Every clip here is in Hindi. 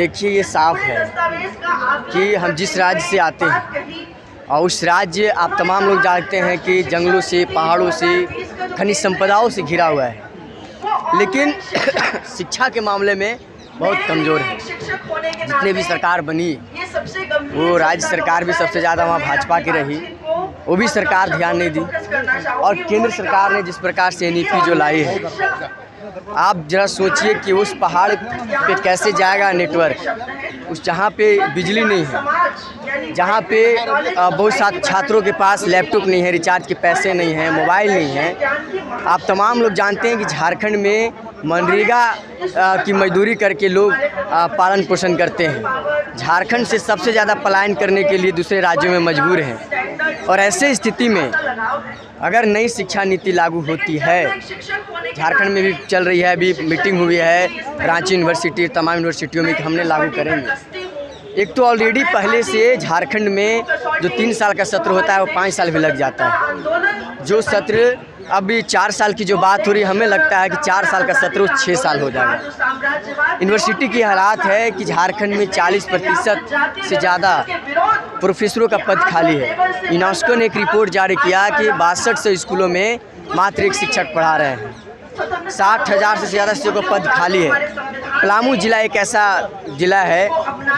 देखिए ये साफ है कि हम जिस राज्य से आते हैं और उस राज्य आप तमाम लोग जानते हैं कि जंगलों से, पहाड़ों से, खनिज संपदाओं से घिरा हुआ है, लेकिन शिक्षा के मामले में बहुत कमज़ोर है। जितने भी सरकार बनी वो राज्य सरकार भी सबसे ज़्यादा वहाँ भाजपा की रही, वो भी सरकार ध्यान नहीं दी। और केंद्र सरकार ने जिस प्रकार से NEP जो लाई है, आप ज़रा सोचिए कि उस पहाड़ पे कैसे जाएगा नेटवर्क, उस जहाँ पे बिजली नहीं है, जहाँ पे बहुत सारे छात्रों के पास लैपटॉप नहीं है, रिचार्ज के पैसे नहीं हैं, मोबाइल नहीं है। आप तमाम लोग जानते हैं कि झारखंड में मनरेगा की मजदूरी करके लोग पालन पोषण करते हैं। झारखंड से सबसे ज़्यादा पलायन करने के लिए दूसरे राज्यों में मजबूर हैं, और ऐसे स्थिति में अगर नई शिक्षा नीति लागू होती है, झारखंड में भी चल रही है, अभी मीटिंग हुई है रांची यूनिवर्सिटी, तमाम यूनिवर्सिटियों में कि हमने लागू करेंगे। एक तो ऑलरेडी पहले से झारखंड में जो 3 साल का सत्र होता है वो 5 साल भी लग जाता है। जो सत्र अभी 4 साल की जो बात हो रही है, हमें लगता है कि 4 साल का सत्र 6 साल हो जाएगा। यूनिवर्सिटी की हालात है कि झारखंड में 40% से ज़्यादा प्रोफेसरों का पद खाली है। यूनेस्को ने एक रिपोर्ट जारी किया कि 6200 स्कूलों में मात्र एक शिक्षक पढ़ा रहे हैं। 60,000 से ज़्यादा शिक्षकों का पद खाली है। पलामू जिला एक ऐसा ज़िला है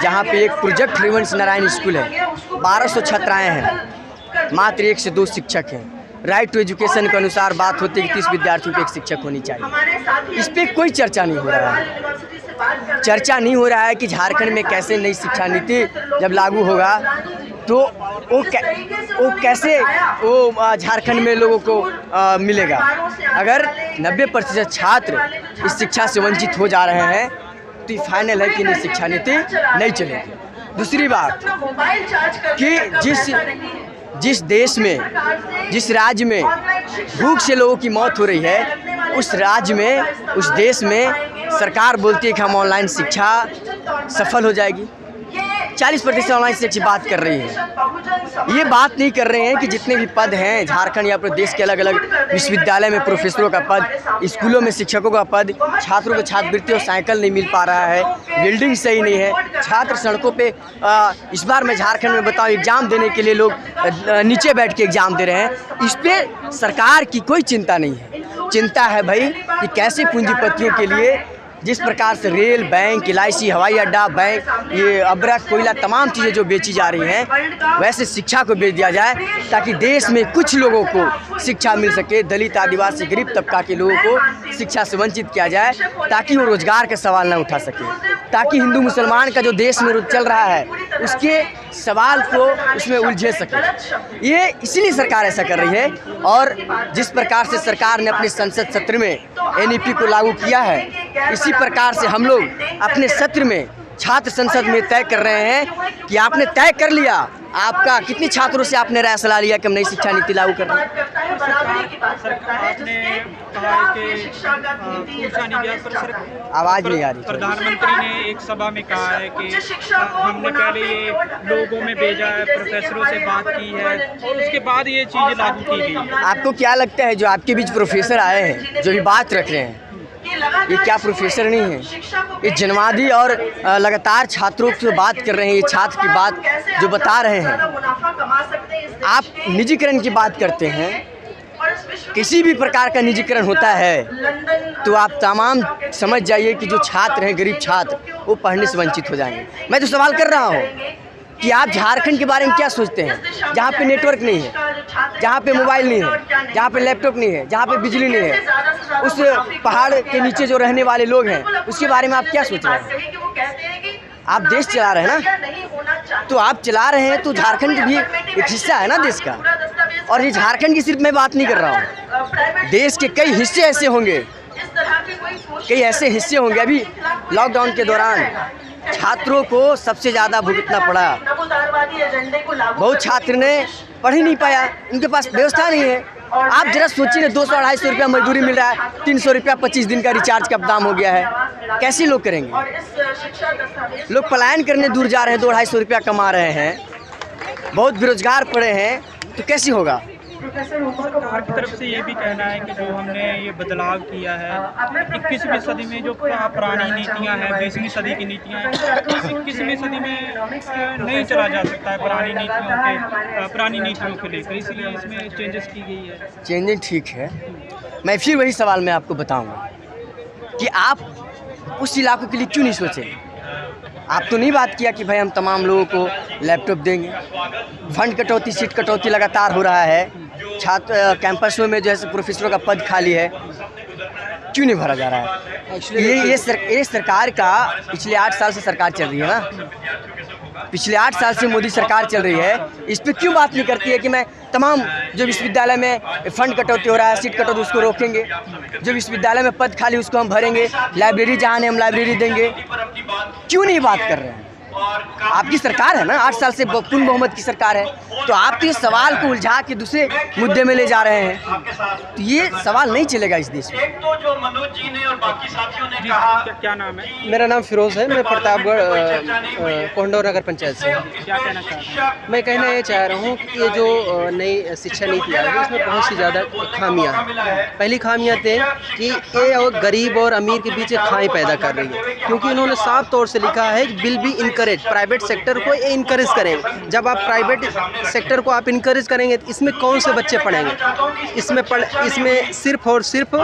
जहाँ पे एक प्रोजेक्ट रेवंश नारायण स्कूल है, 1200 छात्राएँ हैं, मात्र 1 से 2 शिक्षक हैं। राइट टू एजुकेशन के अनुसार बात होती है कि 30 विद्यार्थियों पे एक शिक्षक होनी चाहिए। इस पर कोई चर्चा नहीं हो रहा है। चर्चा नहीं हो रहा है कि झारखंड में कैसे नई शिक्षा नीति जब लागू होगा तो वो कैसे झारखंड में लोगों को मिलेगा। अगर 90% छात्र इस शिक्षा से वंचित हो जा रहे हैं तो ये फाइनल है कि नई शिक्षा नीति नहीं चलेगी। दूसरी बात कि जिस देश में, जिस राज्य में भूख से लोगों की मौत हो रही है, उस राज्य में, उस देश में सरकार बोलती है कि हम ऑनलाइन शिक्षा सफल हो जाएगी। 40% ऑनलाइन शिक्षा की बात कर रही है। ये बात नहीं कर रहे हैं कि जितने भी पद हैं झारखंड या प्रदेश के अलग अलग विश्वविद्यालय में प्रोफेसरों का पद, स्कूलों में शिक्षकों का पद, छात्रों को छात्रवृत्ति और साइकिल नहीं मिल पा रहा है, बिल्डिंग सही नहीं है, छात्र सड़कों पे इस बार मैं झारखंड में बताऊं एग्ज़ाम देने के लिए लोग नीचे बैठ के एग्ज़ाम दे रहे हैं। इस पर सरकार की कोई चिंता नहीं है। चिंता है भाई कि कैसे पूंजीपतियों के लिए जिस प्रकार से रेल, बैंक, LIC, हवाई अड्डा, बैंक, ये अब्रक, कोयला, तमाम चीज़ें जो बेची जा रही हैं, वैसे शिक्षा को बेच दिया जाए ताकि देश में कुछ लोगों को शिक्षा मिल सके। दलित, आदिवासी, गरीब तबका के लोगों को शिक्षा से वंचित किया जाए ताकि वो रोज़गार के सवाल न उठा सके, ताकि हिंदू मुसलमान का जो देश में चल रहा है उसके सवाल को उसमें उलझे सके। ये इसीलिए सरकार ऐसा कर रही है। और जिस प्रकार से सरकार ने अपने संसद सत्र में NEP को लागू किया है, इसी प्रकार से हम लोग अपने सत्र में छात्र संसद में तय कर रहे हैं कि आपने तय कर लिया, आपका कितने छात्रों से आपने राय सलाह लिया कि हम नई शिक्षा नीति लागू कर रहे हैं। आवाज़ नहीं आ रही। प्रधानमंत्री ने एक सभा में कहा है कि हमने पहले ये लोगों में भेजा है, प्रोफेसरों से बात की है और उसके बाद ये चीज़ लागू की गई है। आपको क्या लगता है जो आपके बीच प्रोफेसर आए हैं, जो भी बात रख रहे हैं, ये क्या प्रोफेसर नहीं है? ये जनवादी और लगातार छात्रों की बात कर रहे हैं। ये छात्र की बात जो बता रहे हैं, आप निजीकरण की बात करते हैं। किसी भी प्रकार का निजीकरण होता है तो आप तमाम समझ जाइए कि जो छात्र हैं, गरीब छात्र, वो पढ़ने से वंचित हो जाएंगे। मैं तो सवाल कर रहा हूँ कि आप झारखंड के बारे में क्या सोचते हैं, जहाँ पे नेटवर्क नहीं है, जहाँ पे मोबाइल नहीं है, जहाँ पे लैपटॉप नहीं है, जहाँ पे बिजली नहीं है, उस पहाड़ के नीचे जो रहने वाले लोग हैं उसके बारे में आप क्या सोच रहे हैं? आप देश चला रहे हैं ना, तो आप चला रहे हैं तो झारखंड भी एक हिस्सा है ना देश का। और ये झारखंड की सिर्फ मैं बात नहीं कर रहा हूँ, देश के कई हिस्से ऐसे होंगे, कई ऐसे हिस्से होंगे। अभी लॉकडाउन के दौरान छात्रों को सबसे ज़्यादा भुगतना पड़ा। बहुत छात्र ने पढ़ ही नहीं पाया, उनके पास व्यवस्था नहीं है। आप जरा सोचिए, 200-250 रुपया मजदूरी मिल रहा है, 300 रुपया 25 दिन का रिचार्ज का दाम हो गया है। कैसे लोग करेंगे? लोग पलायन करने दूर जा रहे हैं, 200-250 रुपया कमा रहे हैं, बहुत बेरोजगार पड़े हैं, तो कैसे होगा? सरकार की तरफ से ये भी कहना है कि जो हमने ये बदलाव किया है 21वीं सदी में जो पुरानी नीतियां हैं 20वीं सदी की नीतियां हैं 21वीं सदी में नहीं चला जा सकता है पुरानी नीतियों को लेकर, इसलिए इसमें चेंजेस की गई है। चेंजिंग ठीक है। मैं फिर वही सवाल मैं आपको बताऊंगा कि आप उस इलाकों के लिए क्यों नहीं सोचे। आप तो नहीं बात किया कि भाई हम तमाम लोगों को लैपटॉप देंगे। फंड कटौती, सीट कटौती लगातार हो रहा है। छात्र कैंपसों में जो है प्रोफेसरों का पद खाली है, क्यों नहीं भरा जा रहा है। ये सरकार का पिछले 8 साल से सरकार चल रही है ना, पिछले 8 साल से मोदी सरकार चल रही है। इस पर क्यों बात नहीं करती है कि मैं तमाम जो विश्वविद्यालय में फंड कटौती हो रहा है, सीट कटौती, उसको रोकेंगे। जो विश्वविद्यालय में पद खाली उसको हम भरेंगे। लाइब्रेरी जहाँ है हम लाइब्रेरी देंगे। क्यों नहीं बात कर रहे हैं। आपकी सरकार है ना, 8 साल से पूर्ण बहुमत की सरकार है, तो आप तो इस सवाल को उलझा के दूसरे मुद्दे में ले जा रहे हैं, तो ये सवाल नहीं चलेगा इस देश में। क्या नाम है? मेरा नाम फिरोज़ है। मैं प्रतापगढ़ कोंडोर नगर पंचायत से। क्या कहना चाहते हैं? मैं कहना ये चाह रहा हूँ कि ये जो नई शिक्षा नीति आई है इसमें बहुत सी ज़्यादा खामियाँ हैं। पहली खामियाँ थे कि ये और गरीब और अमीर के बीच एक खाई पैदा कर रही है, क्योंकि इन्होंने साफ तौर से लिखा है कि विल बी प्राइवेट सेक्टर को ये इनकरेज करेंगे। जब आप प्राइवेट सेक्टर को आप इनकरेज करेंगे तो इसमें कौन से बच्चे पढ़ेंगे। इसमें सिर्फ और सिर्फ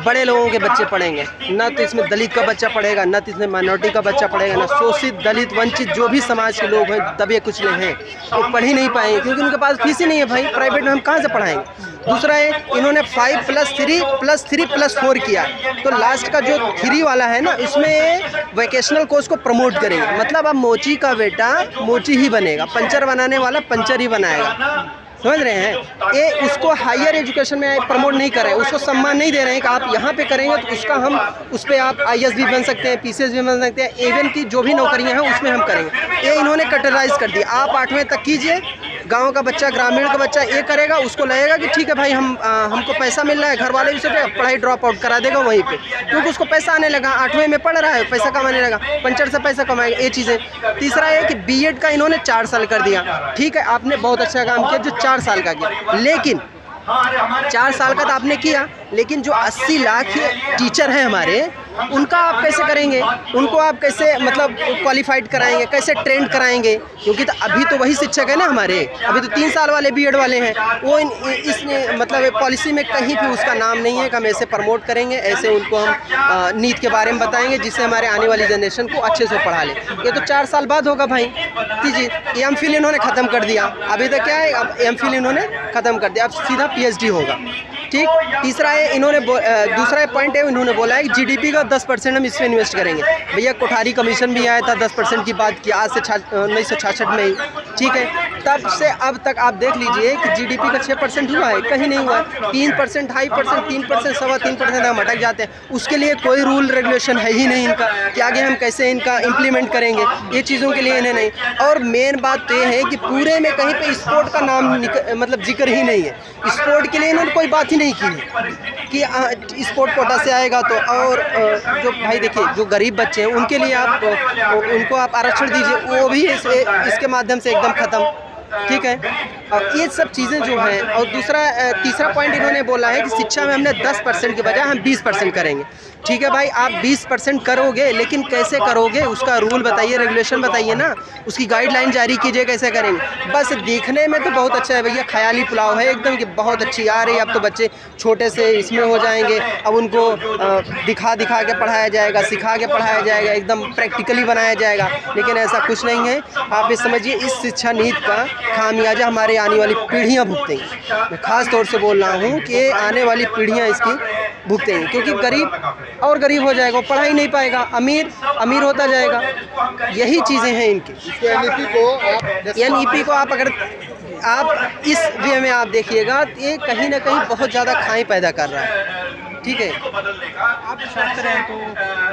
बड़े लोगों के बच्चे पढ़ेंगे, ना तो इसमें दलित का बच्चा पढ़ेगा, ना तो इसमें माइनॉरिटी का बच्चा पढ़ेगा, ना शोषित दलित वंचित जो भी समाज के लोग हैं दबे कुचले हैं वो पढ़ ही नहीं पाएंगे, क्योंकि उनके पास फीस ही नहीं है। भाई प्राइवेट में हम कहाँ से पढ़ाएंगे। दूसरा है इन्होंने 5+3+3+4 किया, तो लास्ट का जो 3 वाला है ना उसमें वोकेशनल कोर्स को प्रमोट करेंगे। मतलब अब मोची का बेटा मोची ही बनेगा, पंचर बनाने वाला पंचर ही बनाएगा। समझ रहे हैं। ये उसको हायर एजुकेशन में प्रमोट नहीं कर रहे हैं, उसको सम्मान नहीं दे रहे हैं कि आप यहाँ पे करेंगे तो उसका हम उस पर आप IAS भी बन सकते हैं, PCS भी बन सकते हैं, इवन की जो भी नौकरियाँ हैं उसमें हम करेंगे। ये इन्होंने कटराइज कर दिया। आप 8वीं तक कीजिए, गांव का बच्चा ग्रामीण का बच्चा ये करेगा, उसको लगेगा कि ठीक है भाई हमको पैसा मिल रहा है, घर वाले भी सोचे पढ़ाई ड्रॉप आउट करा देगा वहीं पे, क्योंकि उसको पैसा आने लगा। 8वीं में पढ़ रहा है, पैसा कमाने लगा, पंचर से पैसा कमाएगा। ये चीज़ें। तीसरा है कि B.Ed का इन्होंने 4 साल कर दिया। ठीक है, आपने बहुत अच्छा काम किया जो 4 साल का किया, लेकिन 4 साल का तो आपने किया, लेकिन जो 80 लाख टीचर हैं हमारे, उनका आप कैसे करेंगे। उनको आप कैसे मतलब क्वालिफाइड कराएंगे, कैसे ट्रेंड कराएंगे, क्योंकि तो अभी तो वही शिक्षक है ना हमारे। अभी तो 3 साल वाले B.Ed वाले हैं, वो इस मतलब पॉलिसी में कहीं भी उसका नाम नहीं है कि हम ऐसे प्रमोट करेंगे, ऐसे उनको हम नीति के बारे में बताएंगे जिससे हमारे आने वाली जनरेशन को अच्छे से पढ़ा ले। ये तो 4 साल बाद होगा भाई। जी M.Phil इन्होंने ख़त्म कर दिया। अभी तक क्या है, अब M.Phil इन्होंने ख़त्म कर दिया, अब सीधा PhD होगा। ठीक। तीसरा है इन्होंने दूसरा पॉइंट है इन्होंने बोला है कि GDP का 10% हम इसमें इन्वेस्ट करेंगे। भैया कोठारी कमीशन भी आया था, 10% की बात की आज से 1966 में ही। ठीक है, तब से अब तक आप देख लीजिए कि GDP का 6% हुआ है, कहीं नहीं हुआ। 3%, 2.5%, 3%, 3.25% हम अटक जाते हैं। उसके लिए कोई रूल रेगुलेशन है ही नहीं इनका कि आगे हम कैसे इनका इम्प्लीमेंट करेंगे। ये चीज़ों के लिए इन्हें नहीं। और मेन बात तो ये है कि पूरे में कहीं पे स्पोर्ट का नाम मतलब जिक्र ही नहीं है। स्पोर्ट के लिए इन्होंने कोई बात ही नहीं की है कि स्पोर्ट कोटा से आएगा तो। और जो भाई देखिए जो गरीब बच्चे हैं उनके लिए आप उनको आप आरक्षण दीजिए, वो भी इसके माध्यम से एकदम ख़त्म। ठीक है, और ये सब चीज़ें जो हैं। और तीसरा पॉइंट इन्होंने बोला है कि शिक्षा में हमने 10% के बजाय हम 20% करेंगे। ठीक है भाई, आप 20% करोगे, लेकिन कैसे करोगे उसका रूल बताइए, रेगुलेशन बताइए ना, उसकी गाइडलाइन जारी कीजिए कैसे करेंगे। बस देखने में तो बहुत अच्छा है भैया, ख्याली पुलाव है एकदम कि बहुत अच्छी आ रही है। अब तो बच्चे छोटे से इसमें हो जाएंगे, अब उनको दिखा के पढ़ाया जाएगा, सिखा के पढ़ाया जाएगा, एकदम प्रैक्टिकली बनाया जाएगा। लेकिन ऐसा कुछ नहीं है। आप ये समझिए इस शिक्षा नीति का खामियाजा हमारे आने वाली पीढ़ियाँ भुगतेंगी। मैं ख़ास तौर से बोल रहा हूँ कि आने वाली पीढ़ियाँ इसकी भुगतेंगी, क्योंकि गरीब और गरीब हो जाएगा, पढ़ा ही नहीं पाएगा, अमीर होता जाएगा। यही चीज़ें हैं इनकी। NEP को आप अगर आप इस वे में आप देखिएगा, ये कहीं ना कहीं बहुत ज़्यादा खाई पैदा कर रहा है। ठीक है। आप छात्र हैं तो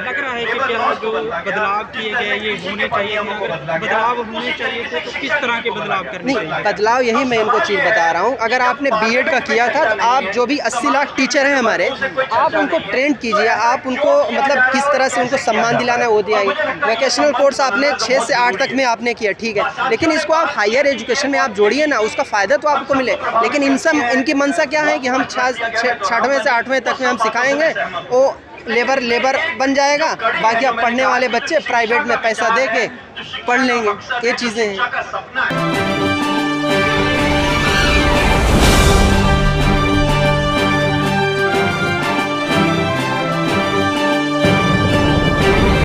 लग रहा है कि क्या जो बदलाव किए गए ये होने चाहिए, अगर बदलाव होने चाहिए तो किस तरह के बदलाव करने नहीं, चाहिए? बदलाव यही मैं इनको चीज़ बता रहा हूँ। अगर आपने बीएड का किया था तो आप जो भी 80 लाख टीचर हैं हमारे, आप उनको ट्रेंड कीजिए, आप उनको मतलब किस तरह से उनको सम्मान दिलाना है वो दिलाइए। वोकेशनल कोर्स आपने 6 से 8 तक में आपने किया, ठीक है, लेकिन इसको आप हायर एजुकेशन में आप जोड़िए ना, उसका फ़ायदा तो आपको मिले। लेकिन इनकी मंशा क्या है कि हम 6वें से 8वें तक में हम सिखाएंगे, वो लेबर बन जाएगा, बाकी अब पढ़ने वाले बच्चे प्राइवेट में पैसा दे के पढ़ लेंगे। ये चीज़ें हैं।